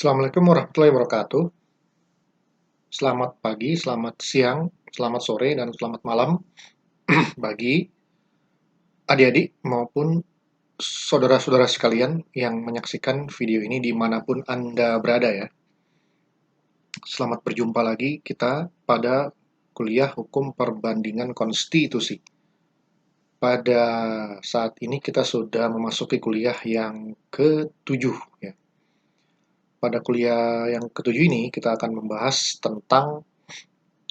Assalamualaikum warahmatullahi wabarakatuh. Selamat pagi, selamat siang, selamat sore, dan selamat malam bagi adik-adik maupun saudara-saudara sekalian yang menyaksikan video ini dimanapun Anda berada ya. Selamat berjumpa lagi kita pada kuliah Hukum Perbandingan Konstitusi. Pada saat ini kita sudah memasuki kuliah yang ke-7 ya. Pada kuliah yang ke-7 ini kita akan membahas tentang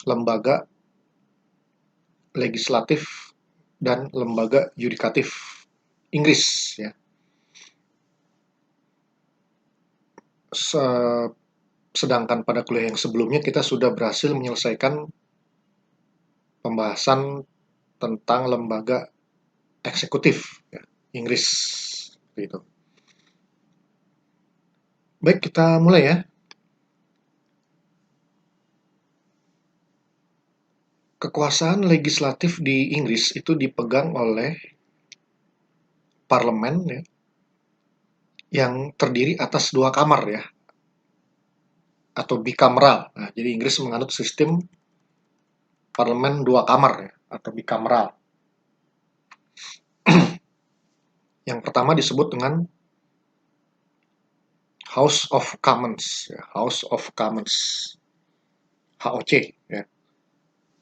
lembaga legislatif dan lembaga yudikatif Inggris ya. Sedangkan pada kuliah yang sebelumnya kita sudah berhasil menyelesaikan pembahasan tentang lembaga eksekutif ya, Inggris gitu. Baik, kita mulai ya. Kekuasaan legislatif di Inggris itu dipegang oleh parlemen ya, yang terdiri atas dua kamar ya, atau bicameral. Nah, jadi Inggris menganut sistem parlemen dua kamar ya, atau bicameral. Yang pertama disebut dengan House of Commons, ya, House of Commons, HOC. Ya.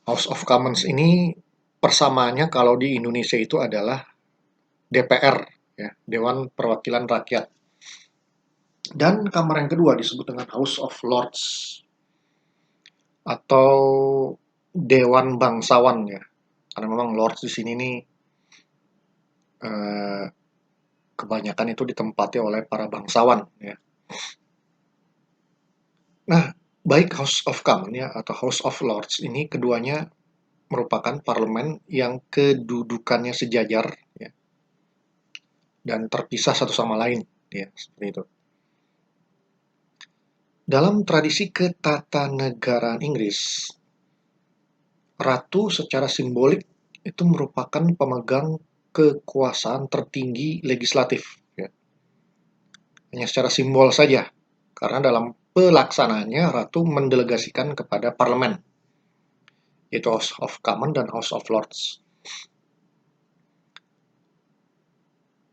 House of Commons ini persamaannya kalau di Indonesia itu adalah DPR, ya, Dewan Perwakilan Rakyat. Dan kamar yang kedua disebut dengan House of Lords atau Dewan Bangsawan ya. Karena memang Lords di sini nih eh, kebanyakan itu ditempati oleh para bangsawan ya. Nah, baik House of Commons ya atau House of Lords ini keduanya merupakan parlemen yang kedudukannya sejajar ya, dan terpisah satu sama lain ya, seperti itu. Dalam tradisi ketatanegaraan Inggris, ratu secara simbolik itu merupakan pemegang kekuasaan tertinggi legislatif ya. Hanya secara simbol saja, karena dalam pelaksanaannya ratu mendelegasikan kepada parlemen, yaitu House of Commons dan House of Lords.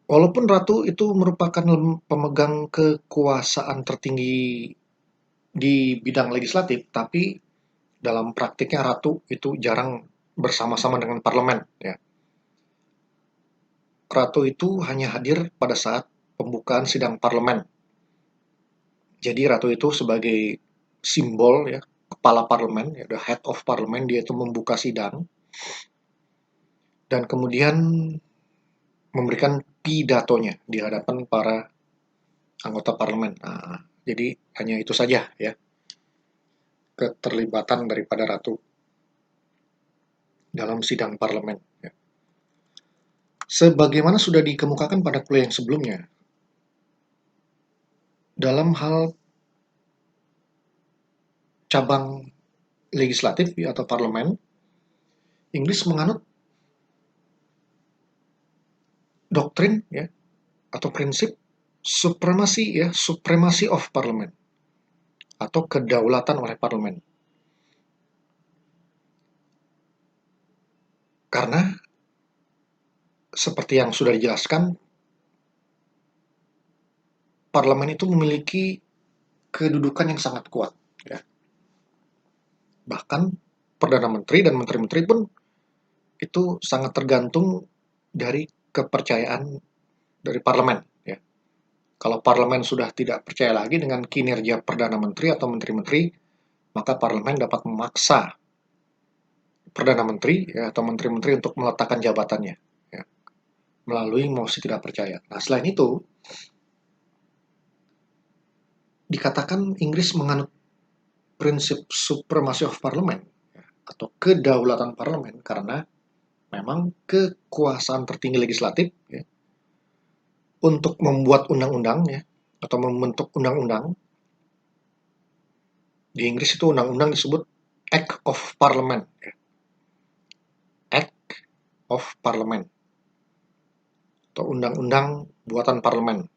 Walaupun ratu itu merupakan pemegang kekuasaan tertinggi di bidang legislatif, tapi dalam praktiknya ratu itu jarang bersama-sama dengan parlemen. Ya. Ratu itu hanya hadir pada saat pembukaan sidang parlemen. Jadi ratu itu sebagai simbol ya, kepala parlemen, ya, the head of parliament, dia itu membuka sidang dan kemudian memberikan pidatonya di hadapan para anggota parlemen. Nah, jadi hanya itu saja ya keterlibatan daripada ratu dalam sidang parlemen. Ya. Sebagaimana sudah dikemukakan pada kuliah yang sebelumnya, dalam hal cabang legislatif ya, atau parlemen, Inggris menganut doktrin ya atau prinsip supremasi of parliament atau kedaulatan oleh parlemen. Karena seperti yang sudah dijelaskan, parlemen itu memiliki kedudukan yang sangat kuat ya. Bahkan Perdana Menteri dan Menteri-Menteri pun itu sangat tergantung dari kepercayaan dari parlemen ya. Kalau parlemen sudah tidak percaya lagi dengan kinerja Perdana Menteri atau Menteri-Menteri, maka parlemen dapat memaksa Perdana Menteri ya, atau Menteri-Menteri untuk meletakkan jabatannya ya, melalui mosi tidak percaya. Nah, selain itu, dikatakan Inggris menganut prinsip supremacy of parliament ya, atau kedaulatan parlemen karena memang kekuasaan tertinggi legislatif ya, untuk membuat undang-undang ya, atau membentuk undang-undang. Di Inggris itu undang-undang disebut Act of Parliament ya. Act of Parliament atau undang-undang buatan parlemen.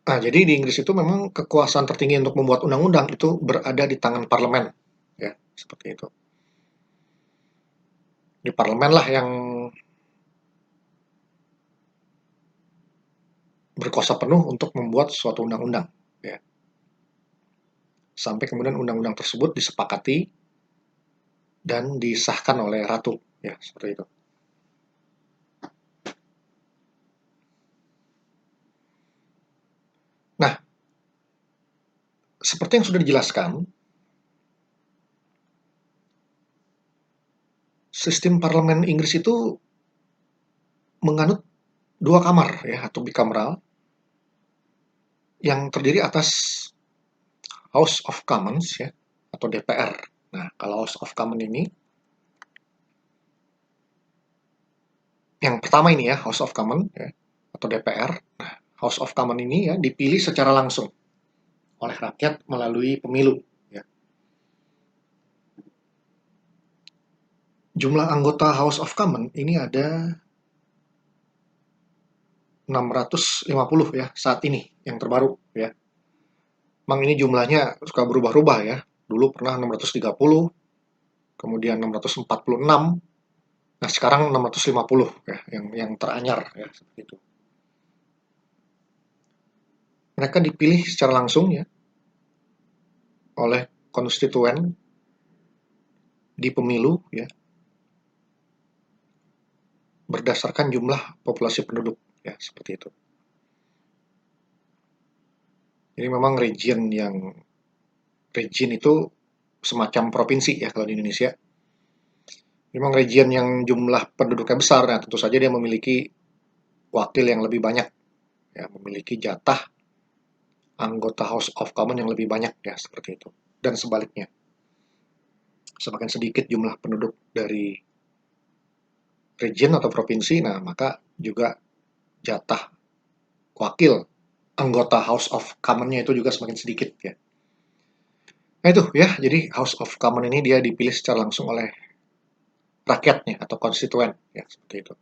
Nah, jadi di Inggris itu memang kekuasaan tertinggi untuk membuat undang-undang itu berada di tangan parlemen, ya, seperti itu. Di parlemen lah yang berkuasa penuh untuk membuat suatu undang-undang, ya. Sampai kemudian undang-undang tersebut disepakati dan disahkan oleh ratu, ya, seperti itu. Nah, seperti yang sudah dijelaskan, sistem parlemen Inggris itu menganut dua kamar, ya, atau bicameral yang terdiri atas House of Commons, ya, atau DPR. Nah, kalau House of Commons ini yang pertama ini, ya, House of Commons, ya, atau DPR. Nah, House of Commons ini, ya, dipilih secara langsung oleh rakyat melalui pemilu, ya. Jumlah anggota House of Commons ini ada 650, ya, saat ini yang terbaru, ya. Memang ini jumlahnya suka berubah-ubah, ya. Dulu pernah 630, kemudian 646. Nah, sekarang 650, ya, yang teranyar, ya, seperti itu. Mereka dipilih secara langsung, ya, oleh konstituen di pemilu, ya, berdasarkan jumlah populasi penduduk, ya, seperti itu. Jadi memang region itu semacam provinsi, ya, kalau di Indonesia. Memang region yang jumlah penduduknya besar, nah tentu saja dia memiliki wakil yang lebih banyak, ya, memiliki jatah anggota House of Commons yang lebih banyak, ya, seperti itu. Dan sebaliknya, semakin sedikit jumlah penduduk dari region atau provinsi, nah maka juga jatah wakil anggota House of Commons-nya itu juga semakin sedikit, ya. Nah itu, ya, jadi House of Commons ini dia dipilih secara langsung oleh rakyatnya atau konstituen, ya, seperti itu.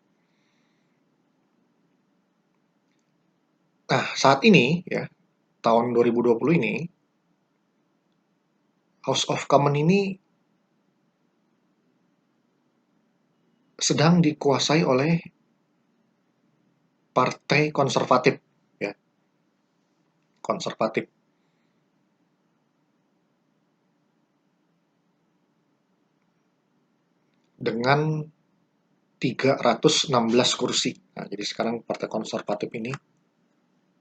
Nah, saat ini, ya, tahun 2020 ini, House of Commons ini sedang dikuasai oleh partai konservatif, ya, konservatif dengan 316 kursi. Nah, jadi sekarang partai konservatif ini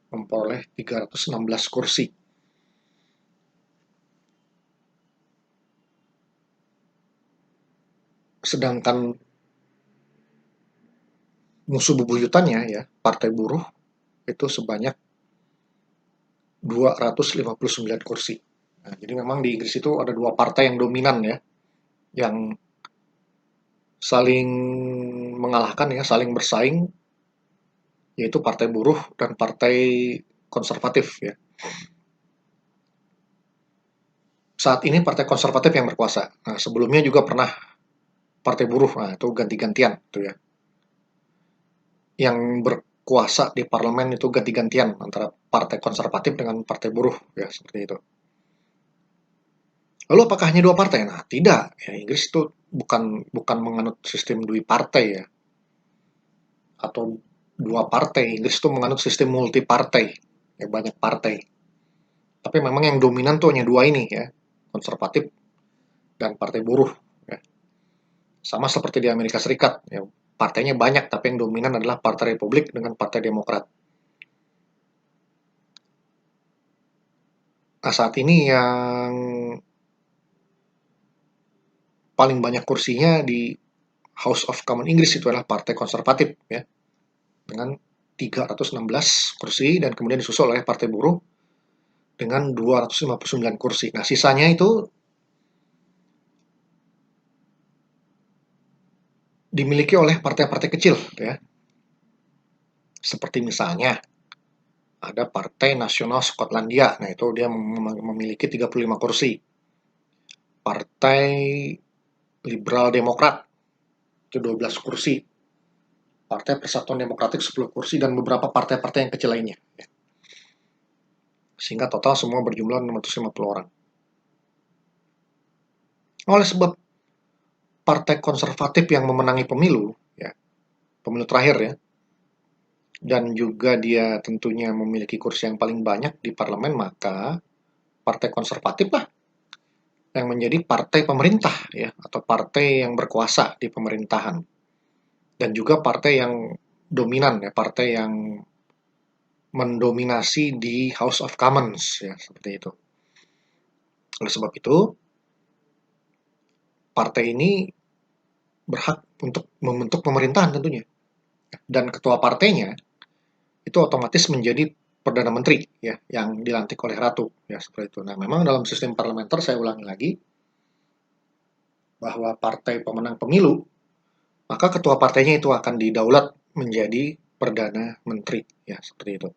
memperoleh 316 kursi. Sedangkan musuh bebuyutannya, ya, Partai Buruh itu sebanyak 259 kursi. Nah, jadi memang di Inggris itu ada dua partai yang dominan, ya, yang saling mengalahkan, ya, saling bersaing, yaitu Partai Buruh dan Partai Konservatif, ya. Saat ini Partai Konservatif yang berkuasa. Nah, sebelumnya juga pernah Partai Buruh, nah itu ganti-gantian, tuh, ya. Yang berkuasa di parlemen itu ganti-gantian antara Partai Konservatif dengan Partai Buruh, ya, seperti itu. Lalu apakah hanya dua partai? Nah, tidak. Ya, Inggris itu bukan bukan menganut sistem dui partai, ya, atau dua partai. Inggris itu menganut sistem multi partai, ya, banyak partai. Tapi memang yang dominan tuh hanya dua ini, ya, konservatif dan Partai Buruh, ya. Sama seperti di Amerika Serikat, ya, partainya banyak tapi yang dominan adalah Partai Republik dengan Partai Demokrat. Nah, saat ini yang paling banyak kursinya di House of Commons Inggris itu adalah Partai Konservatif, ya, dengan 316 kursi, dan kemudian disusul oleh Partai Buruh dengan 259 kursi. Nah, sisanya itu dimiliki oleh partai-partai kecil, ya. Seperti misalnya ada Partai Nasional Skotlandia. Nah, itu dia memiliki 35 kursi. Partai Liberal Demokrat itu 12 kursi. Partai Persatuan Demokratik 10 kursi dan beberapa partai-partai yang kecil lainnya, ya. sehingga total semua berjumlah 650 orang. Oleh sebab partai konservatif yang memenangi pemilu, ya, pemilu terakhir ya, dan juga dia tentunya memiliki kursi yang paling banyak di parlemen, maka partai konservatif lah yang menjadi partai pemerintah ya, atau partai yang berkuasa di pemerintahan, dan juga partai yang dominan ya, partai yang mendominasi di House of Commons ya, seperti itu. Oleh sebab itu, partai ini berhak untuk membentuk pemerintahan tentunya, dan ketua partainya itu otomatis menjadi Perdana Menteri ya, yang dilantik oleh Ratu ya, seperti itu. Nah, memang dalam sistem parlementer, saya ulangi lagi, bahwa partai pemenang pemilu, maka ketua partainya itu akan didaulat menjadi Perdana Menteri ya, seperti itu.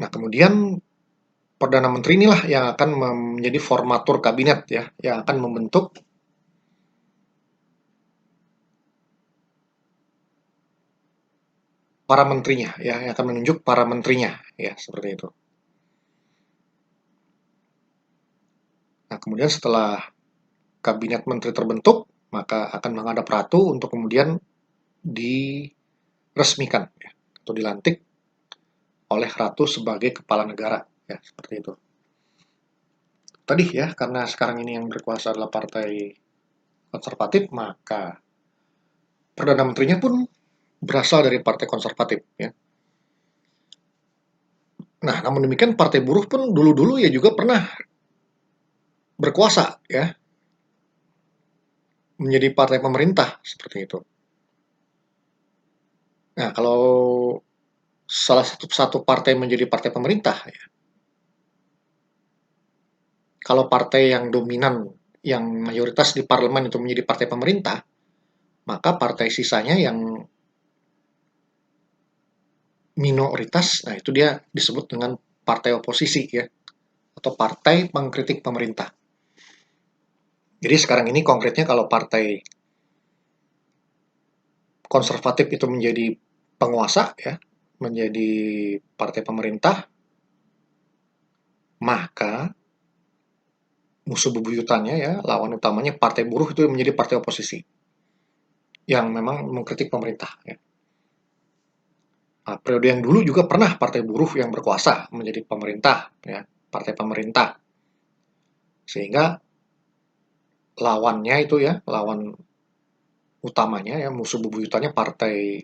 Nah, kemudian Perdana Menteri inilah yang akan menjadi formatur kabinet ya, yang akan membentuk para menterinya ya, yang akan menunjuk para menterinya ya, seperti itu. Nah, kemudian setelah kabinet menteri terbentuk, maka akan menghadap Ratu untuk kemudian diresmikan ya, atau dilantik oleh Ratu sebagai kepala negara ya, seperti itu. Tadi ya, karena sekarang ini yang berkuasa adalah partai konservatif, maka Perdana Menterinya pun berasal dari partai konservatif ya. Nah, namun demikian partai buruh pun dulu-dulu ya juga pernah berkuasa ya, menjadi partai pemerintah seperti itu. Nah, kalau salah satu partai menjadi partai pemerintah ya, kalau partai yang dominan, yang mayoritas di parlemen itu menjadi partai pemerintah, maka partai sisanya yang minoritas, nah itu dia disebut dengan partai oposisi ya, atau partai pengkritik pemerintah. Jadi sekarang ini konkretnya kalau partai konservatif itu menjadi penguasa ya, menjadi partai pemerintah, maka musuh bebuyutannya ya, lawan utamanya partai buruh itu menjadi partai oposisi yang memang mengkritik pemerintah ya. Nah, periode yang dulu juga pernah partai buruh yang berkuasa menjadi pemerintah ya, partai pemerintah, sehingga lawannya itu ya, lawan utamanya ya, musuh bebuyutannya partai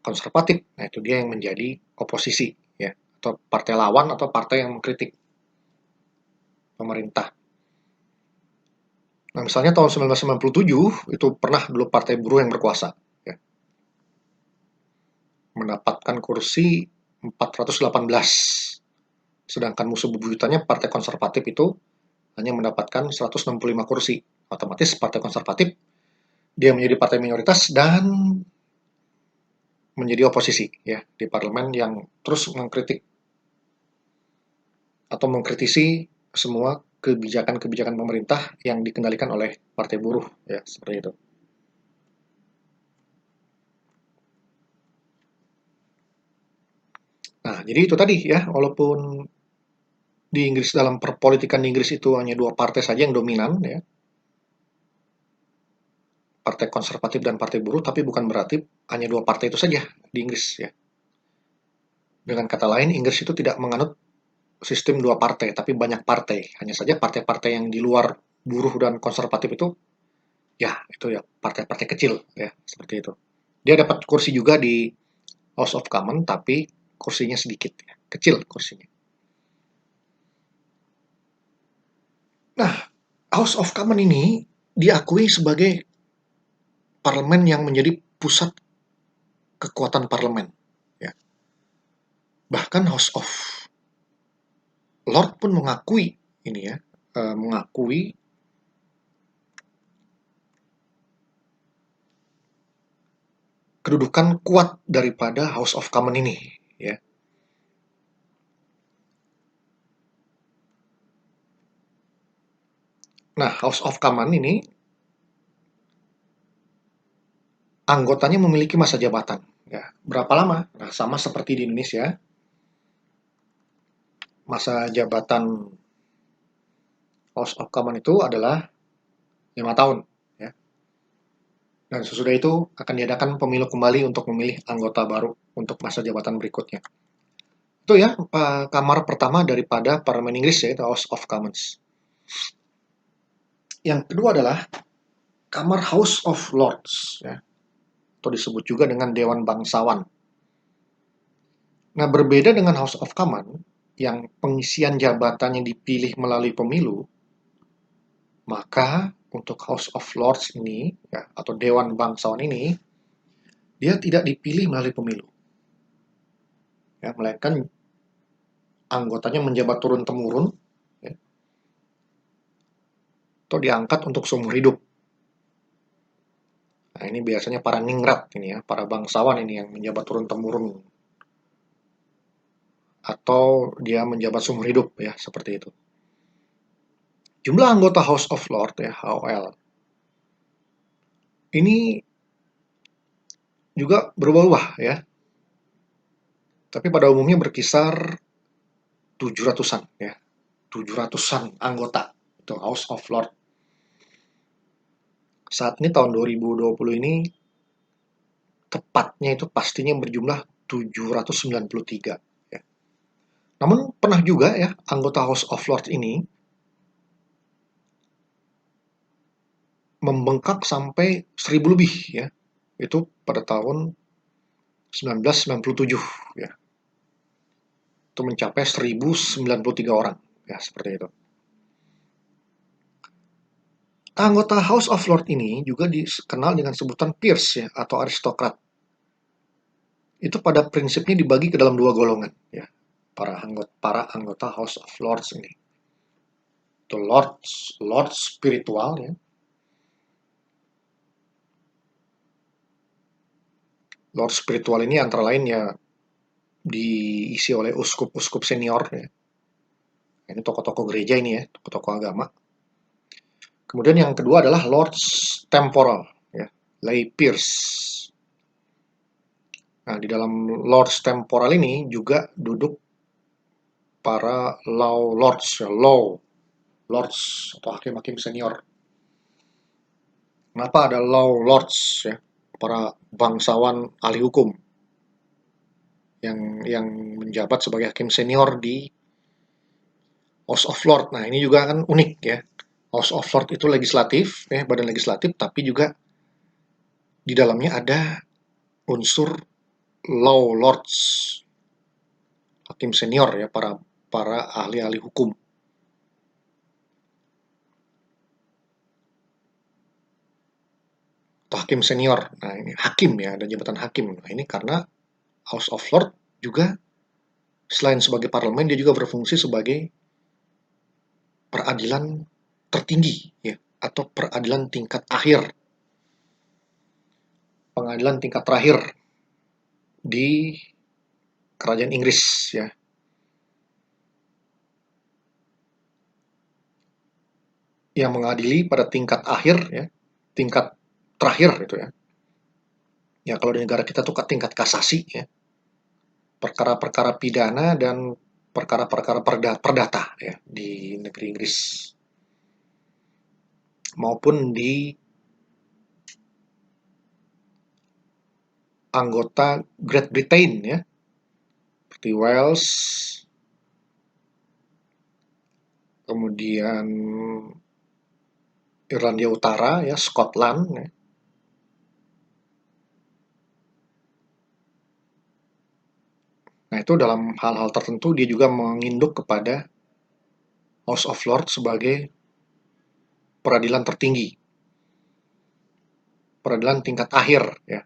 konservatif. Nah, itu dia yang menjadi oposisi ya, atau partai lawan atau partai yang mengkritik pemerintah. Nah, misalnya tahun 1997 itu pernah dulu partai buruh yang berkuasa ya, mendapatkan kursi 418. Sedangkan musuh bebuyutannya partai konservatif itu hanya mendapatkan 165 kursi. Otomatis partai konservatif dia menjadi partai minoritas dan menjadi oposisi ya di parlemen, yang terus mengkritik atau mengkritisi semua kebijakan-kebijakan pemerintah yang dikendalikan oleh partai buruh ya, seperti itu. Nah, jadi itu tadi ya, walaupun di Inggris, dalam perpolitikan di Inggris itu hanya dua partai saja yang dominan ya, partai konservatif dan partai buruh, tapi bukan berarti hanya dua partai itu saja di Inggris ya. Dengan kata lain, Inggris itu tidak menganut sistem dua partai, tapi banyak partai. Hanya saja partai-partai yang di luar buruh dan konservatif itu, ya itu ya partai-partai kecil ya, seperti itu. Dia dapat kursi juga di House of Commons, tapi kursinya sedikit ya, kecil kursinya. Nah, House of Commons ini diakui sebagai parlemen yang menjadi pusat kekuatan parlemen ya. Bahkan House of Lord pun mengakui ini ya, mengakui kedudukan kuat daripada House of Commons ini ya. Nah, House of Commons ini anggotanya memiliki masa jabatan. Ya, berapa lama? Nah, sama seperti di Indonesia, masa jabatan House of Commons itu adalah 5 tahun. Ya. Dan sesudah itu akan diadakan pemilu kembali untuk memilih anggota baru untuk masa jabatan berikutnya. Itu ya kamar pertama daripada Parlemen Inggris, yaitu House of Commons. Yang kedua adalah kamar House of Lords, ya, atau disebut juga dengan Dewan Bangsawan. Nah, berbeda dengan House of Commons yang pengisian jabatannya dipilih melalui pemilu, maka untuk House of Lords ini, ya, atau Dewan Bangsawan ini, dia tidak dipilih melalui pemilu, ya, melainkan anggotanya menjabat turun temurun, ya, atau diangkat untuk seumur hidup. Nah, ini biasanya para ningrat ini ya, para bangsawan ini yang menjabat turun temurun, atau dia menjabat seumur hidup ya, seperti itu. Jumlah anggota House of Lords ya, HOL, ini juga berubah-ubah ya, tapi pada umumnya berkisar 700-an ya, 700-an anggota itu House of Lords. Saat ini tahun 2020 ini tepatnya itu pastinya berjumlah 793 ya. Namun pernah juga ya anggota House of Lords ini membengkak sampai 1000 lebih ya. Itu pada tahun 1997 ya. Itu mencapai 1093 orang ya, seperti itu. Anggota House of Lords ini juga dikenal dengan sebutan peers ya, atau aristokrat. Itu pada prinsipnya dibagi ke dalam dua golongan ya. Para anggota House of Lords ini. Itu Lords spiritual ya. Lord spiritual ini antara lain ya diisi oleh uskup-uskup senior ya. Ini tokoh-tokoh gereja ini ya, tokoh-tokoh agama. Kemudian yang kedua adalah Lords temporal ya, lay peers. Nah, di dalam Lords temporal ini juga duduk para law lords ya, law lords atau hakim-hakim senior. Kenapa ada law lords ya? Para bangsawan ahli hukum yang menjabat sebagai hakim senior di House of Lords. Nah, ini juga kan unik ya. House of Lords itu legislatif, ya, badan legislatif, tapi juga di dalamnya ada unsur law lords, hakim senior ya, para ahli-ahli hukum. Atau hakim senior. Nah, ini hakim ya, ada jabatan hakim. Nah, ini karena House of Lords juga selain sebagai parlemen, dia juga berfungsi sebagai peradilan tertinggi ya, atau peradilan tingkat akhir, pengadilan tingkat terakhir di kerajaan Inggris ya. Yang mengadili pada tingkat akhir ya, tingkat terakhir itu ya. Ya kalau di negara kita tuh ke tingkat kasasi ya. Perkara-perkara pidana dan perkara-perkara perdata ya di negeri Inggris maupun di anggota Great Britain ya, seperti Wales, kemudian Irlandia Utara ya, Scotland ya. Nah, itu dalam hal-hal tertentu dia juga menginduk kepada House of Lords sebagai peradilan tertinggi, peradilan tingkat akhir ya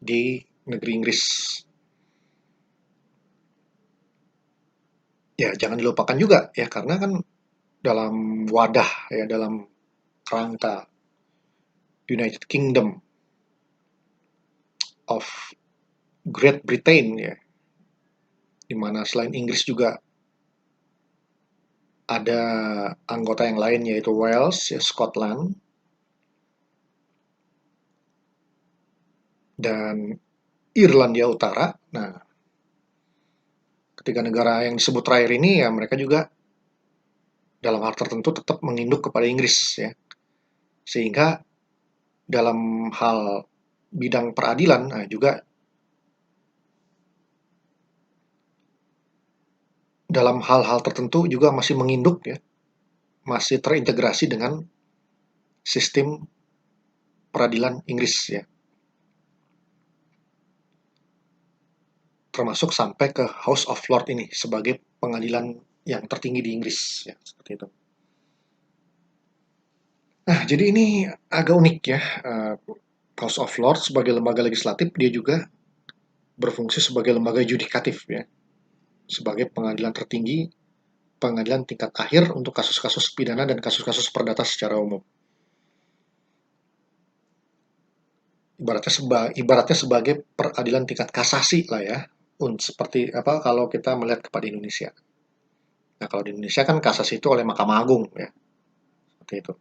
di negeri Inggris. Ya, jangan dilupakan juga ya, karena kan dalam wadah ya, dalam kerangka United Kingdom of Great Britain ya, di mana selain Inggris juga Ada anggota yang lain yaitu Wales, ya, Scotland, dan Irlandia Utara. Nah, ketiga negara yang disebut terakhir ini ya mereka juga dalam hal tertentu tetap menginduk kepada Inggris ya. Sehingga dalam hal bidang peradilan juga dalam hal-hal tertentu juga masih menginduk ya, masih terintegrasi dengan sistem peradilan Inggris ya. Termasuk sampai ke House of Lords ini sebagai pengadilan yang tertinggi di Inggris ya, seperti itu. Nah, jadi ini agak unik ya. House of Lords sebagai lembaga legislatif dia juga berfungsi sebagai lembaga yudikatif ya, sebagai pengadilan tertinggi, pengadilan tingkat akhir untuk kasus-kasus pidana dan kasus-kasus perdata secara umum. Ibaratnya sebagai peradilan tingkat kasasi lah ya. Seperti apa kalau kita melihat kepada Indonesia. Nah, kalau di Indonesia kan kasasi itu oleh Mahkamah Agung ya, seperti itu.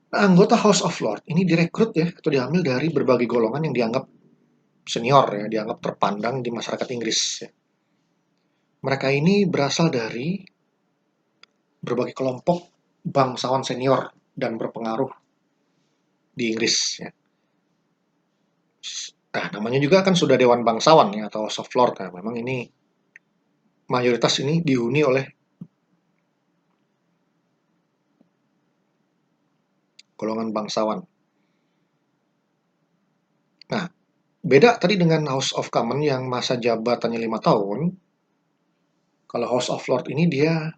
Nah, anggota House of Lords ini direkrut ya atau diambil dari berbagai golongan yang dianggap senior ya, dianggap terpandang di masyarakat Inggris ya. Mereka ini berasal dari berbagai kelompok bangsawan senior dan berpengaruh di Inggris ya. Nah, namanya juga kan sudah Dewan Bangsawan ya atau House of Lords. Nah, memang ini mayoritas ini dihuni oleh golongan bangsawan. Nah, beda tadi dengan House of Commons yang masa jabatannya 5 tahun. Kalau House of Lords ini dia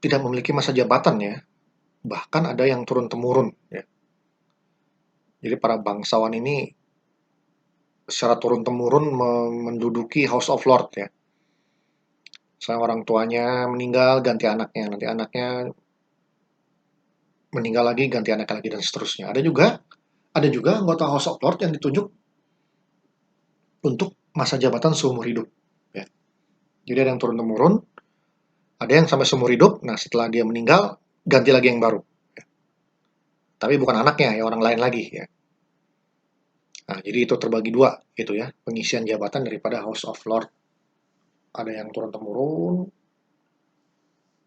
tidak memiliki masa jabatan ya. Bahkan ada yang turun-temurun ya. Jadi para bangsawan ini secara turun-temurun menduduki House of Lords ya. Misalnya orang tuanya meninggal, ganti anaknya. Nanti anaknya meninggal lagi, ganti anaknya lagi, dan seterusnya. Ada juga anggota House of Lords yang ditunjuk untuk masa jabatan seumur hidup. Ya. Jadi ada yang turun-temurun, ada yang sampai seumur hidup. Nah, setelah dia meninggal, ganti lagi yang baru. Ya. Tapi bukan anaknya, ya orang lain lagi. Ya. Nah, jadi itu terbagi dua, gitu ya, pengisian jabatan daripada House of Lords. Ada yang turun-temurun,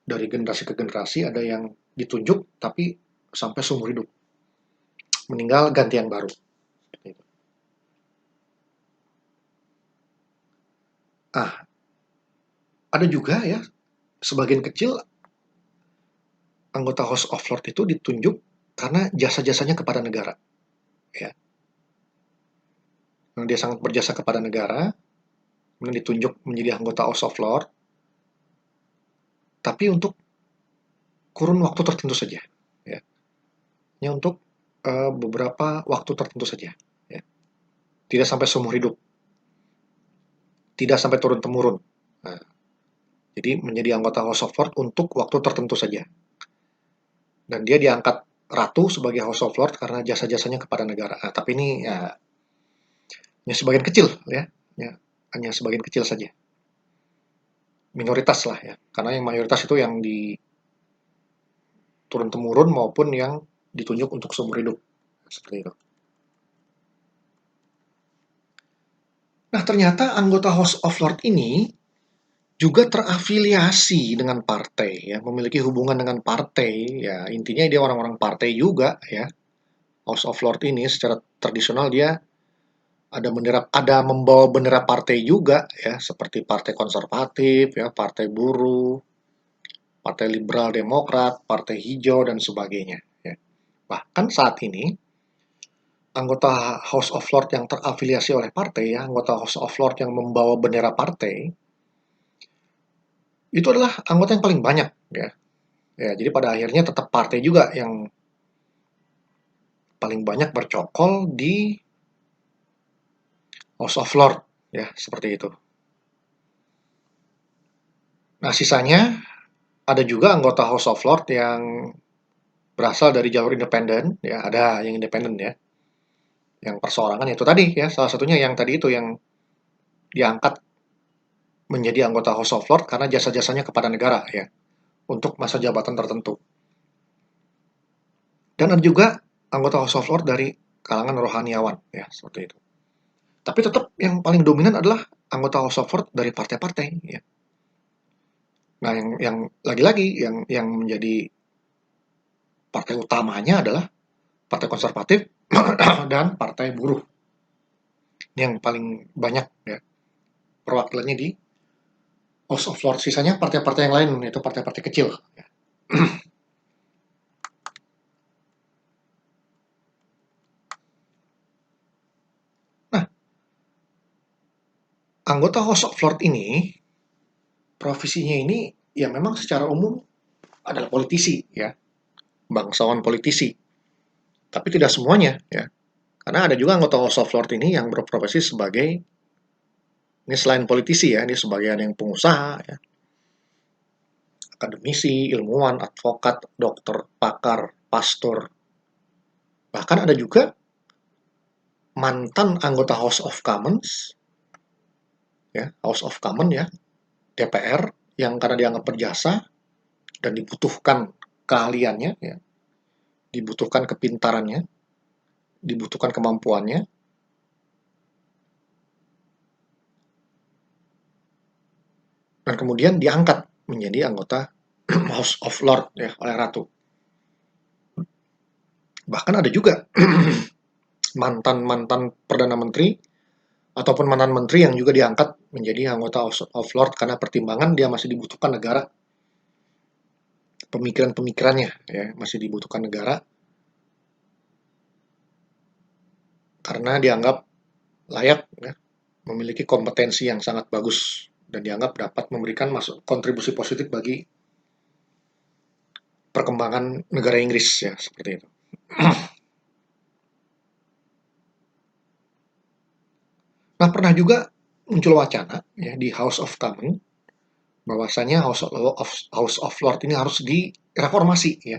dari generasi ke generasi, ada yang ditunjuk, tapi sampai seumur hidup. Meninggal, ganti yang baru. Gitu. Ah, ada juga ya, sebagian kecil anggota House of Lords itu ditunjuk karena jasa-jasanya kepada negara. Ya. Dia sangat berjasa kepada negara, kemudian ditunjuk menjadi anggota House of Lords, tapi untuk kurun waktu tertentu saja. Ya. Hanya untuk beberapa waktu tertentu saja. Ya. Tidak sampai seumur hidup. Tidak sampai turun-temurun. Nah, jadi menjadi anggota House of Lords untuk waktu tertentu saja. Dan dia diangkat ratu sebagai House of Lords karena jasa-jasanya kepada negara. Nah, tapi ini ya, hanya sebagian kecil ya. Ya, hanya sebagian kecil saja. Minoritas lah ya. Karena yang mayoritas itu yang di turun-temurun maupun yang ditunjuk untuk seumur hidup. Seperti itu. Nah, ternyata anggota House of Lords ini juga terafiliasi dengan partai ya, memiliki hubungan dengan partai ya. Intinya dia orang-orang partai juga ya. House of Lords ini secara tradisional dia ada membawa bendera partai juga ya, seperti partai konservatif ya, partai buruh, partai liberal demokrat, partai hijau dan sebagainya ya. Bahkan saat ini anggota House of Lords yang terafiliasi oleh partai ya, anggota House of Lords yang membawa bendera partai itu adalah anggota yang paling banyak ya. Ya, jadi pada akhirnya tetap partai juga yang paling banyak bercokol di House of Lords ya, seperti itu. Nah, sisanya ada juga anggota House of Lords yang berasal dari jalur independen ya, ada yang independen ya. Yang perseorangan itu tadi ya, salah satunya yang tadi itu yang diangkat menjadi anggota House of Lords karena jasa-jasanya kepada negara ya, untuk masa jabatan tertentu. Dan ada juga anggota House of Lords dari kalangan rohaniawan ya, seperti itu. Tapi tetap yang paling dominan adalah anggota House of Lords dari partai-partai ya. Nah, yang lagi-lagi yang menjadi partai utamanya adalah partai konservatif dan partai buruh. Yang paling banyak ya perwakilannya di House of Lords. Sisanya partai-partai yang lain, yaitu partai-partai kecil. Nah, anggota House of Lords ini, profesinya ini ya memang secara umum adalah politisi ya, bangsawan politisi. Tapi tidak semuanya ya. Karena ada juga anggota House of Lords ini yang berprofesi sebagai, ini selain politisi ya, ini sebagai yang pengusaha ya, akademisi, ilmuwan, advokat, dokter, pakar, pastor. Bahkan ada juga mantan anggota House of Commons, ya, House of Commons ya, DPR, yang karena dianggap berjasa dan dibutuhkan keahliannya, ya, dibutuhkan kepintarannya, dibutuhkan kemampuannya, dan kemudian diangkat menjadi anggota House of Lords ya, oleh Ratu. Bahkan ada juga mantan-mantan Perdana Menteri ataupun mantan menteri yang juga diangkat menjadi anggota House of Lords karena pertimbangan dia masih dibutuhkan negara, pemikiran-pemikirannya ya masih dibutuhkan negara karena dianggap layak ya, memiliki kompetensi yang sangat bagus dan dianggap dapat memberikan kontribusi positif bagi perkembangan negara Inggris ya, seperti itu. Nah, pernah juga muncul wacana ya di House of Commons bahwasanya House of Lords ini harus direformasi ya.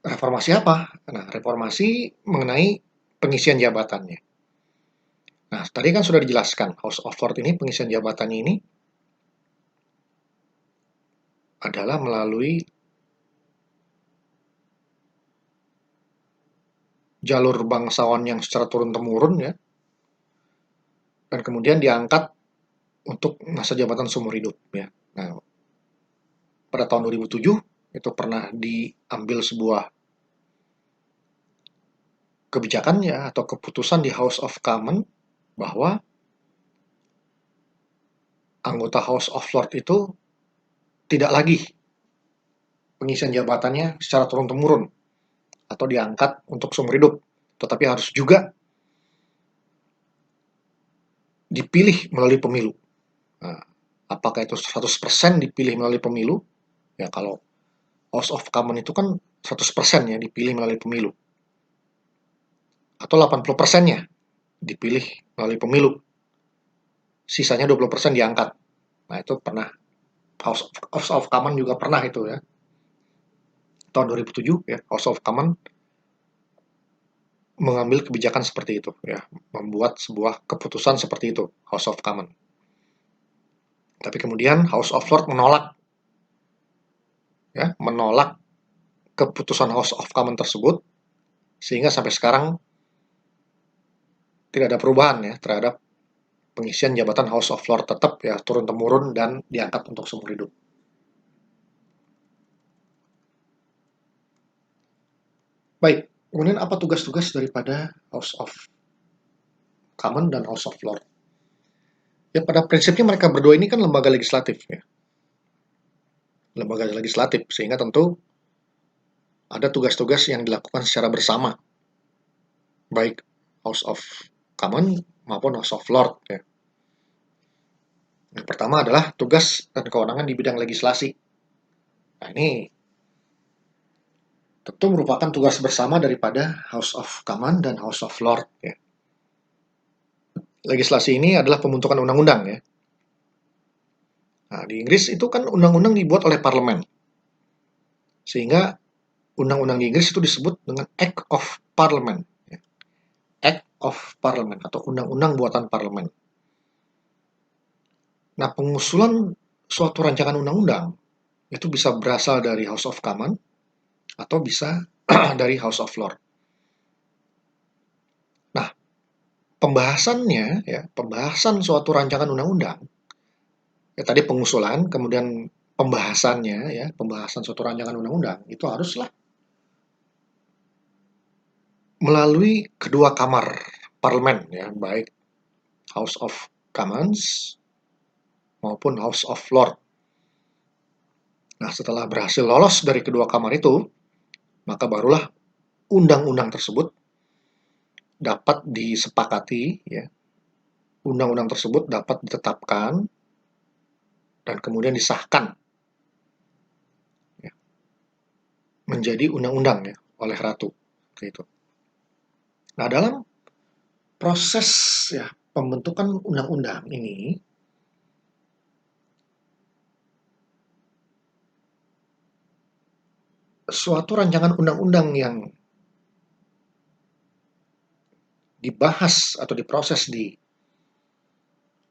Reformasi apa? Nah, reformasi mengenai pengisian jabatannya. Nah, tadi kan sudah dijelaskan House of Lords ini pengisian jabatannya ini adalah melalui jalur bangsawan yang secara turun-temurun ya, dan kemudian diangkat untuk masa jabatan seumur hidup ya. Nah, pada tahun 2007 itu pernah diambil sebuah kebijakan ya atau keputusan di House of Commons bahwa anggota House of Lords itu tidak lagi pengisian jabatannya secara turun-temurun atau diangkat untuk seumur hidup, tetapi harus juga dipilih melalui pemilu. Nah, apakah itu 100% dipilih melalui pemilu? Ya kalau House of Commons itu kan 100% ya dipilih melalui pemilu. Atau 80%-nya dipilih melalui pemilu. Sisanya 20% diangkat. Nah, itu pernah House of Commons juga pernah itu ya. Tahun 2007 ya, House of Commons mengambil kebijakan seperti itu ya, membuat sebuah keputusan seperti itu House of Commons. Tapi kemudian House of Lords menolak ya, menolak keputusan House of Commons tersebut sehingga sampai sekarang tidak ada perubahan ya terhadap pengisian jabatan House of Lords, tetap ya turun-temurun dan diangkat untuk seumur hidup. Baik, kemudian apa tugas-tugas daripada House of Commons dan House of Lords? Ya pada prinsipnya mereka berdua ini kan lembaga legislatif ya. Lembaga legislatif sehingga tentu ada tugas-tugas yang dilakukan secara bersama. Baik House of Commons maupun House of Lords ya. Yang pertama adalah tugas dan kewenangan di bidang legislasi. Nah, ini tentu merupakan tugas bersama daripada House of Commons dan House of Lords ya. Legislasi ini adalah pembentukan undang-undang ya. Nah, di Inggris itu kan undang-undang dibuat oleh parlemen. Sehingga undang-undang di Inggris itu disebut dengan Act of Parliament. Ya. Act of Parliament atau undang-undang buatan parlemen. Nah, pengusulan suatu rancangan undang-undang itu bisa berasal dari House of Commons atau bisa dari House of Lords. Nah, pembahasannya ya, pembahasan suatu rancangan undang-undang, ya tadi pengusulan, kemudian pembahasannya ya, pembahasan suatu rancangan undang-undang itu haruslah melalui kedua kamar parlemen ya, baik House of Commons maupun House of Lords. Nah, setelah berhasil lolos dari kedua kamar itu, maka barulah undang-undang tersebut dapat disepakati ya. Undang-undang tersebut dapat ditetapkan dan kemudian disahkan ya, menjadi undang-undang ya oleh Ratu. Gitu. Nah, dalam proses ya pembentukan undang-undang ini, suatu rancangan undang-undang yang dibahas atau diproses di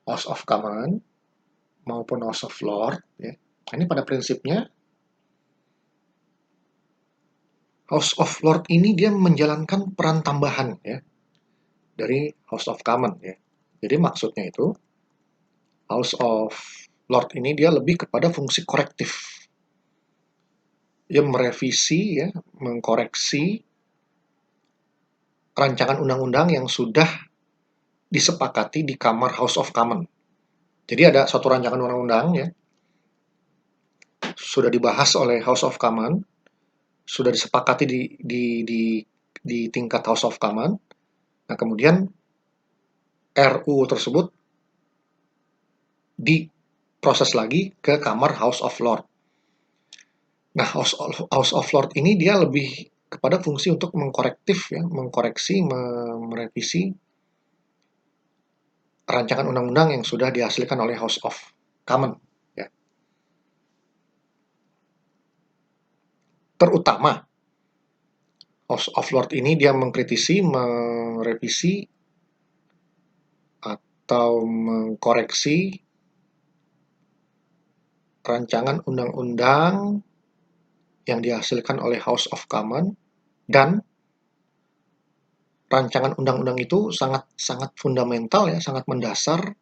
House of Commons maupun House of Lords, ya, ini pada prinsipnya House of Lords ini dia menjalankan peran tambahan ya dari House of Commons ya. Jadi maksudnya itu House of Lords ini dia lebih kepada fungsi korektif. Dia merevisi ya, mengkoreksi rancangan undang-undang yang sudah disepakati di kamar House of Commons. Jadi ada suatu rancangan undang-undang ya, sudah dibahas oleh House of Commons, sudah disepakati di tingkat House of Commons. Nah, kemudian RUU tersebut diproses lagi ke kamar House of Lords. Nah, House of Lords ini dia lebih kepada fungsi untuk mengkorektif ya, mengkoreksi, merevisi rancangan undang-undang yang sudah dihasilkan oleh House of Commons ya. Terutama House of Lords ini dia mengkritisi, merevisi atau mengkoreksi rancangan undang-undang yang dihasilkan oleh House of Commons, dan rancangan undang-undang itu sangat sangat fundamental ya, sangat mendasar,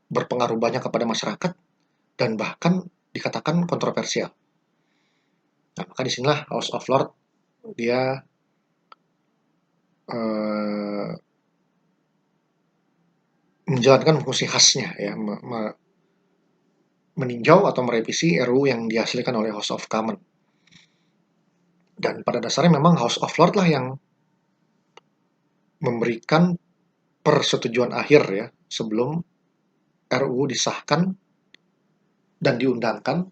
berpengaruh banyak kepada masyarakat dan bahkan dikatakan kontroversial. Nah, maka disinilah House of Lords dia eh, menjalankan fungsi khasnya ya, meninjau atau merevisi RUU yang dihasilkan oleh House of Commons. Dan pada dasarnya memang House of Lords lah yang memberikan persetujuan akhir ya sebelum RUU disahkan dan diundangkan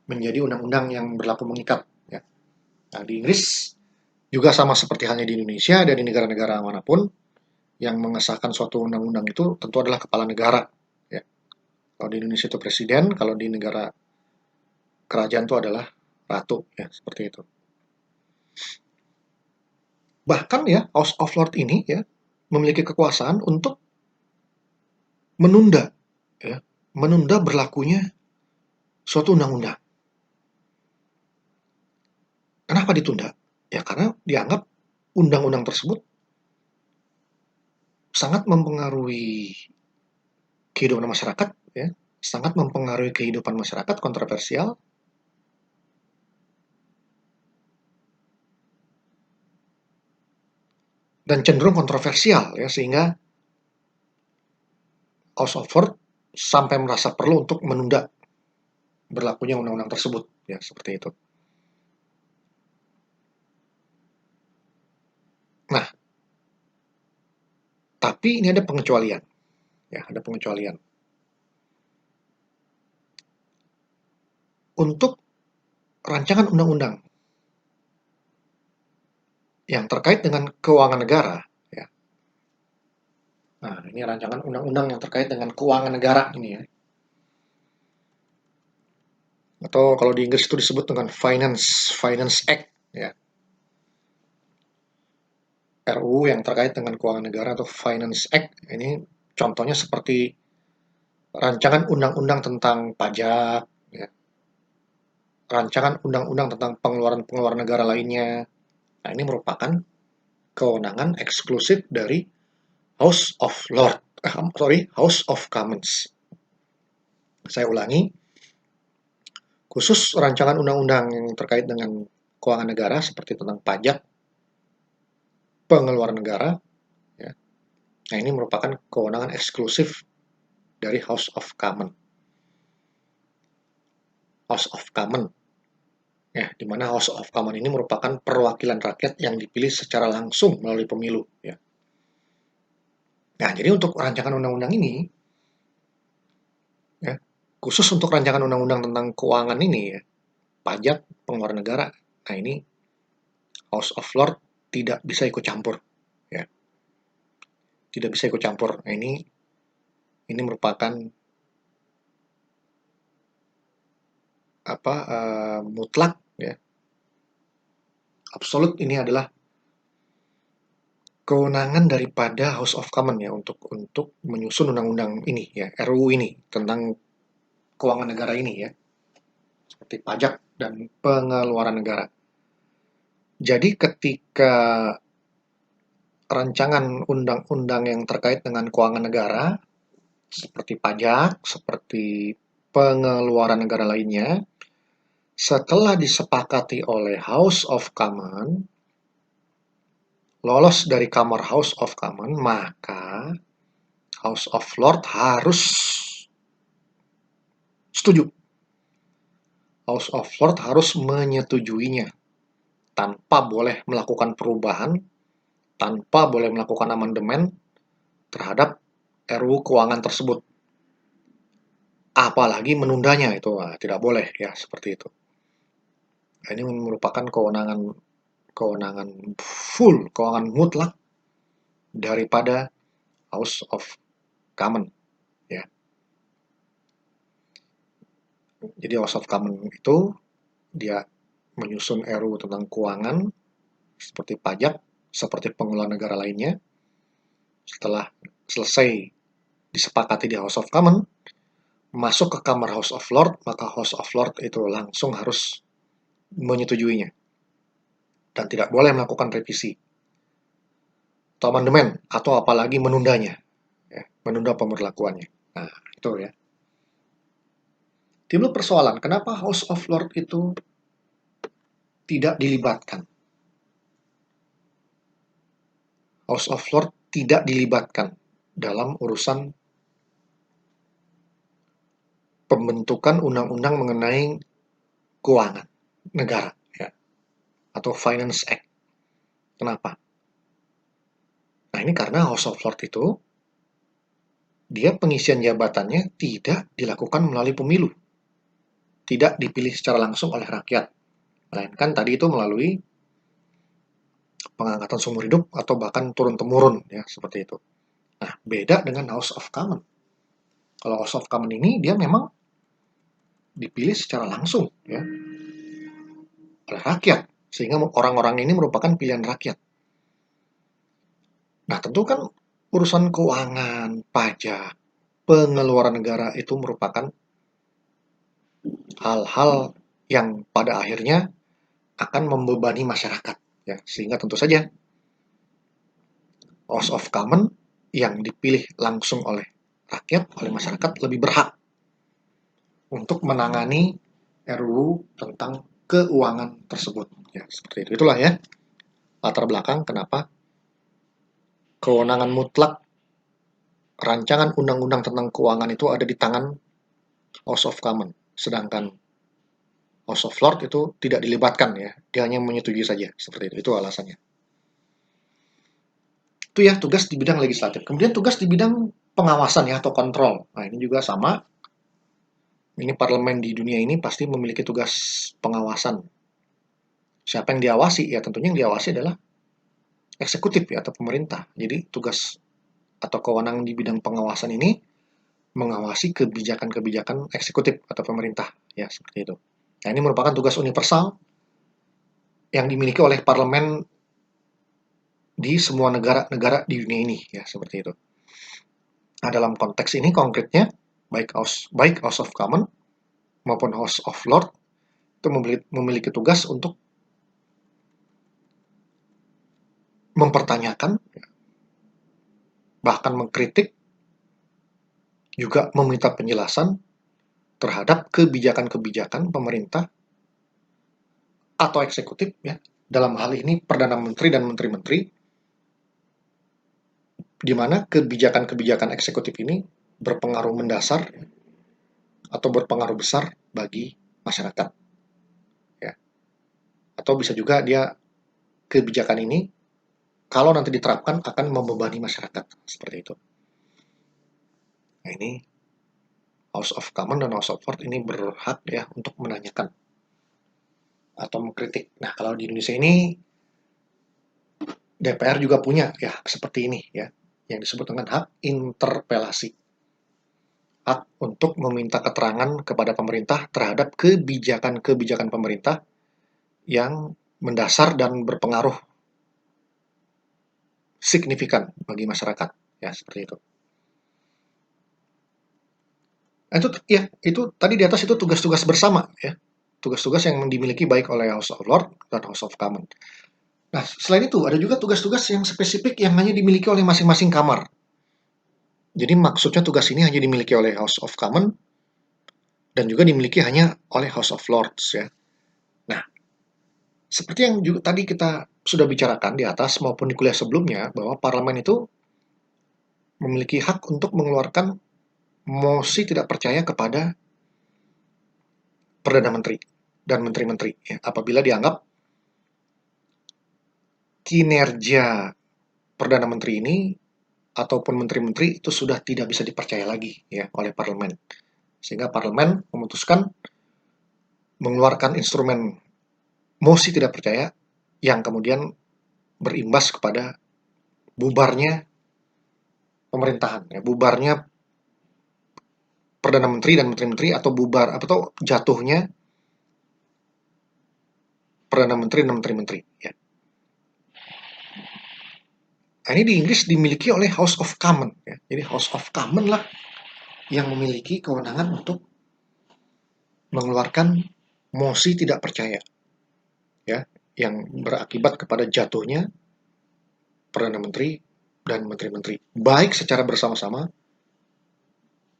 menjadi undang-undang yang berlaku mengikat. Ya. Nah, di Inggris juga sama seperti halnya di Indonesia dan di negara-negara manapun yang mengesahkan suatu undang-undang itu tentu adalah kepala negara. Ya. Kalau di Indonesia itu presiden, kalau di negara kerajaan itu adalah ratu, ya seperti itu. Bahkan ya House of Lords ini ya memiliki kekuasaan untuk menunda, ya, menunda berlakunya suatu undang-undang. Kenapa ditunda? Ya karena dianggap undang-undang tersebut sangat mempengaruhi kehidupan masyarakat, ya, sangat mempengaruhi kehidupan masyarakat, kontroversial, dan cenderung kontroversial, ya, sehingga House of Lords sampai merasa perlu untuk menunda berlakunya undang-undang tersebut, ya seperti itu. Nah, tapi ini ada pengecualian, ya ada pengecualian. Untuk rancangan undang-undang yang terkait dengan keuangan negara, ya. Nah, ini rancangan undang-undang yang terkait dengan keuangan negara ini ya. Atau kalau di Inggris itu disebut dengan Finance Act ya. RUU yang terkait dengan keuangan negara atau Finance Act ini contohnya seperti rancangan undang-undang tentang pajak, ya, rancangan undang-undang tentang pengeluaran-pengeluaran negara lainnya. Nah, ini merupakan kewenangan eksklusif dari House of Lords, House of Commons. Saya ulangi, khusus rancangan undang-undang yang terkait dengan keuangan negara seperti tentang pajak, pengeluaran negara, ya. Nah, ini merupakan kewenangan eksklusif dari House of Commons. House of Commons, ya, di mana House of Commons ini merupakan perwakilan rakyat yang dipilih secara langsung melalui pemilu, ya. Nah, jadi untuk rancangan undang-undang ini, ya, khusus untuk rancangan undang-undang tentang keuangan ini, ya, pajak, pengeluaran negara, nah ini House of Lords tidak bisa ikut campur, ya, tidak bisa ikut campur. Nah, ini merupakan mutlak, ya, absolut. Ini adalah kewenangan daripada House of Commons, ya, untuk menyusun undang-undang ini, ya, RUU ini tentang keuangan negara ini, ya, seperti pajak dan pengeluaran negara. Jadi ketika rancangan undang-undang yang terkait dengan keuangan negara seperti pajak, seperti pengeluaran negara lainnya, setelah disepakati oleh House of Commons, lolos dari kamar House of Commons, maka House of Lords harus setuju. House of Lords harus menyetujuinya tanpa boleh melakukan perubahan, tanpa boleh melakukan amandemen terhadap RUU keuangan tersebut. Apalagi menundanya, itu tidak boleh, ya, seperti itu. Nah, ini merupakan kewenangan full, kewenangan mutlak daripada House of Commons, ya. Jadi House of Commons itu dia menyusun RUU tentang keuangan seperti pajak, seperti pengelolaan negara lainnya. Setelah selesai disepakati di House of Commons, masuk ke kamar House of Lords, maka House of Lords itu langsung harus menyetujuinya dan tidak boleh melakukan revisi atau amandemen atau apalagi menundanya, ya, menunda pemberlakuannya. Nah, itu, ya. Timbul persoalan, kenapa House of Lords itu tidak dilibatkan? House of Lords tidak dilibatkan dalam urusan pembentukan undang-undang mengenai keuangan negara, ya, atau Finance Act. Kenapa? Nah, ini karena House of Lords itu dia pengisian jabatannya tidak dilakukan melalui pemilu, tidak dipilih secara langsung oleh rakyat, melainkan tadi itu melalui pengangkatan seumur hidup atau bahkan turun-temurun, ya, seperti itu. Nah, beda dengan House of Commons. Kalau House of Commons ini dia memang dipilih secara langsung, ya, oleh rakyat, sehingga orang-orang ini merupakan pilihan rakyat. Nah, tentu kan urusan keuangan, pajak, pengeluaran negara itu merupakan hal-hal yang pada akhirnya akan membebani masyarakat, ya, sehingga tentu saja House of Commons yang dipilih langsung oleh rakyat, oleh masyarakat, lebih berhak untuk menangani RUU tentang keuangan tersebut, ya, seperti itu. Itulah, ya, latar belakang kenapa kewenangan mutlak rancangan undang-undang tentang keuangan itu ada di tangan House of Commons, sedangkan House of Lords itu tidak dilibatkan, ya, dia hanya menyetujui saja, seperti itu. Itu alasannya. Itu, ya, tugas di bidang legislatif. Kemudian tugas di bidang pengawasan, ya, atau kontrol. Nah, ini juga sama. Ini parlemen di dunia ini pasti memiliki tugas pengawasan. Siapa yang diawasi? Ya, tentunya yang diawasi adalah eksekutif, ya, atau pemerintah. Jadi tugas atau kewenangan di bidang pengawasan ini mengawasi kebijakan-kebijakan eksekutif atau pemerintah, ya, seperti itu. Nah, ini merupakan tugas universal yang dimiliki oleh parlemen di semua negara-negara di dunia ini, ya, seperti itu. Nah, dalam konteks ini konkretnya baik House of Commons maupun House of Lords itu memiliki tugas untuk mempertanyakan, bahkan mengkritik, juga meminta penjelasan terhadap kebijakan-kebijakan pemerintah atau eksekutif, ya, dalam hal ini Perdana Menteri dan Menteri-Menteri, di mana kebijakan-kebijakan eksekutif ini berpengaruh mendasar atau berpengaruh besar bagi masyarakat, ya. Atau bisa juga dia kebijakan ini kalau nanti diterapkan akan membebani masyarakat, seperti itu. Nah, ini House of Commons dan House of Lords ini berhak ya untuk menanyakan atau mengkritik. Nah, kalau di Indonesia ini DPR juga punya ya seperti ini ya, yang disebut dengan hak interpelasi. Hak untuk meminta keterangan kepada pemerintah terhadap kebijakan-kebijakan pemerintah yang mendasar dan berpengaruh signifikan bagi masyarakat, ya seperti itu. Nah, itu tadi di atas itu tugas-tugas bersama ya, tugas-tugas yang dimiliki baik oleh House of Lords dan House of Commons. Nah, selain itu ada juga tugas-tugas yang spesifik yang hanya dimiliki oleh masing-masing kamar. Jadi maksudnya tugas ini hanya dimiliki oleh House of Commons dan juga dimiliki hanya oleh House of Lords ya. Nah, seperti yang juga tadi kita sudah bicarakan di atas maupun di kuliah sebelumnya, bahwa parlemen itu memiliki hak untuk mengeluarkan mosi tidak percaya kepada Perdana Menteri dan Menteri-Menteri ya, apabila dianggap kinerja Perdana Menteri ini ataupun Menteri-Menteri itu sudah tidak bisa dipercaya lagi ya oleh parlemen. Sehingga parlemen memutuskan mengeluarkan instrumen mosi tidak percaya yang kemudian berimbas kepada bubarnya pemerintahan, ya, bubarnya Perdana Menteri dan Menteri-Menteri atau bubar atau jatuhnya Perdana Menteri dan Menteri-Menteri. Ya. Nah, ini di Inggris dimiliki oleh House of Commons. Ya. Jadi House of Commons lah yang memiliki kewenangan untuk mengeluarkan mosi tidak percaya, ya, yang berakibat kepada jatuhnya Perdana Menteri dan Menteri-Menteri, baik secara bersama-sama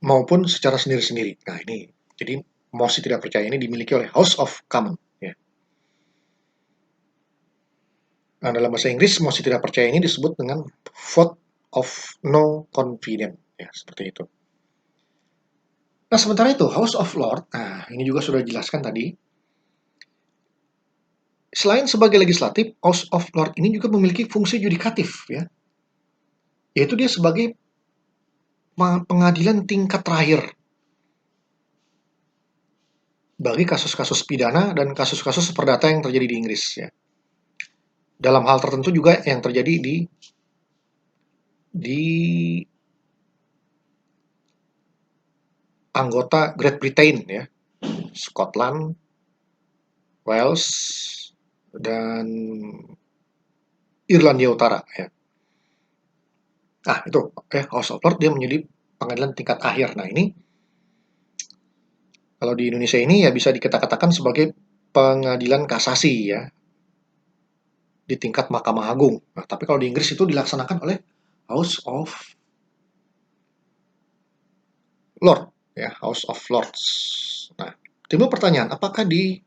maupun secara sendiri-sendiri. Nah ini, jadi mosi tidak percaya ini dimiliki oleh House of Commons. Ya. Nah, dalam bahasa Inggris, mosi tidak percaya ini disebut dengan vote of no confidence. Ya, seperti itu. Nah, sementara itu, House of Lords, nah ini juga sudah dijelaskan tadi, selain sebagai legislatif, House of Lords ini juga memiliki fungsi yudikatif, ya, yaitu dia sebagai pengadilan tingkat terakhir bagi kasus-kasus pidana dan kasus-kasus perdata yang terjadi di Inggris. Ya. Dalam hal tertentu juga yang terjadi di anggota Great Britain, ya, Scotland, Wales, dan Irlandia Utara. Ya. Nah itu, House of Lords dia menjadi pengadilan tingkat akhir. Nah ini kalau di Indonesia ini ya bisa dikatakan sebagai pengadilan kasasi ya di tingkat Mahkamah Agung. Nah, tapi kalau di Inggris itu dilaksanakan oleh House of Lords, ya, House of Lords. Nah, timbul pertanyaan, apakah di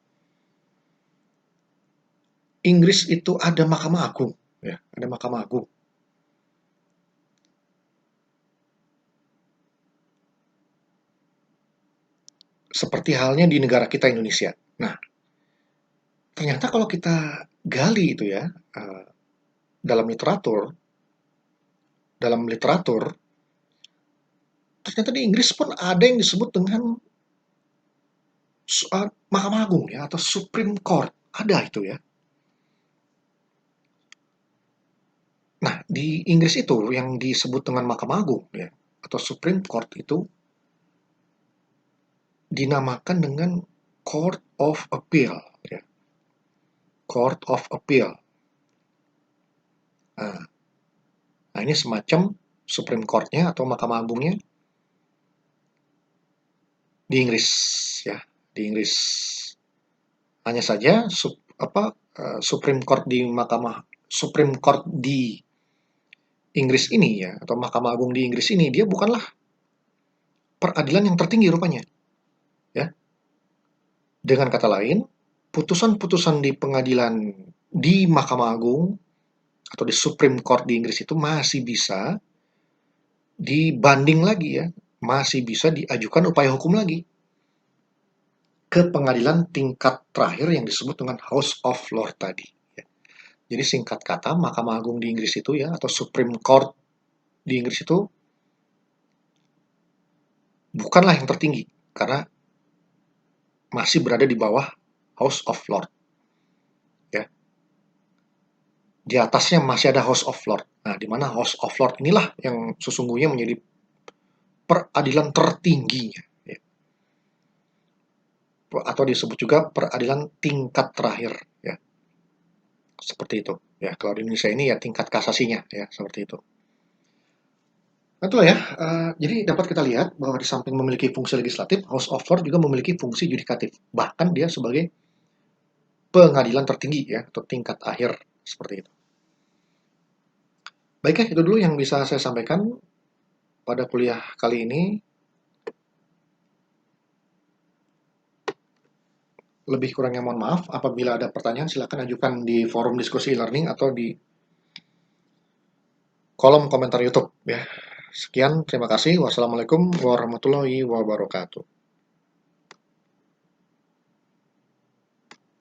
Inggris itu ada Mahkamah Agung? Ya, ada Mahkamah Agung. Seperti halnya di negara kita Indonesia. Nah, ternyata kalau kita gali itu ya, dalam literatur, ternyata di Inggris pun ada yang disebut dengan Mahkamah Agung ya atau Supreme Court, ada itu ya. Nah, di Inggris itu yang disebut dengan Mahkamah Agung ya atau Supreme Court itu dinamakan dengan Court of Appeal ya. Court of Appeal. Nah, ini semacam Supreme Court-nya atau Mahkamah Agungnya di Inggris ya, di Inggris. Hanya saja Supreme Court di Inggris ini ya, atau Mahkamah Agung di Inggris ini, dia bukanlah peradilan yang tertinggi rupanya ya. Dengan kata lain, putusan-putusan di pengadilan di Mahkamah Agung atau di Supreme Court di Inggris itu masih bisa dibanding lagi ya, masih bisa diajukan upaya hukum lagi ke pengadilan tingkat terakhir yang disebut dengan House of Lords tadi. Ya. Jadi singkat kata, Mahkamah Agung di Inggris itu ya, atau Supreme Court di Inggris itu bukanlah yang tertinggi, karena masih berada di bawah House of Lords. Ya. Di atasnya masih ada House of Lords. Nah, di mana House of Lords inilah yang sesungguhnya menjadi peradilan tertingginya. Ya. Atau disebut juga peradilan tingkat terakhir. Ya. Seperti itu. Ya, kalau di Indonesia ini ya tingkat kasasinya. Ya, seperti itu. Itulah ya. Jadi dapat kita lihat bahwa di samping memiliki fungsi legislatif, House of Lords juga memiliki fungsi yudikatif. Bahkan dia sebagai pengadilan tertinggi ya, atau tingkat akhir seperti itu. Baiklah, itu dulu yang bisa saya sampaikan pada kuliah kali ini. Lebih kurangnya mohon maaf. Apabila ada pertanyaan, silakan ajukan di forum diskusi e-learning atau di kolom komentar YouTube ya. Sekian, terima kasih. Wassalamualaikum warahmatullahi wabarakatuh.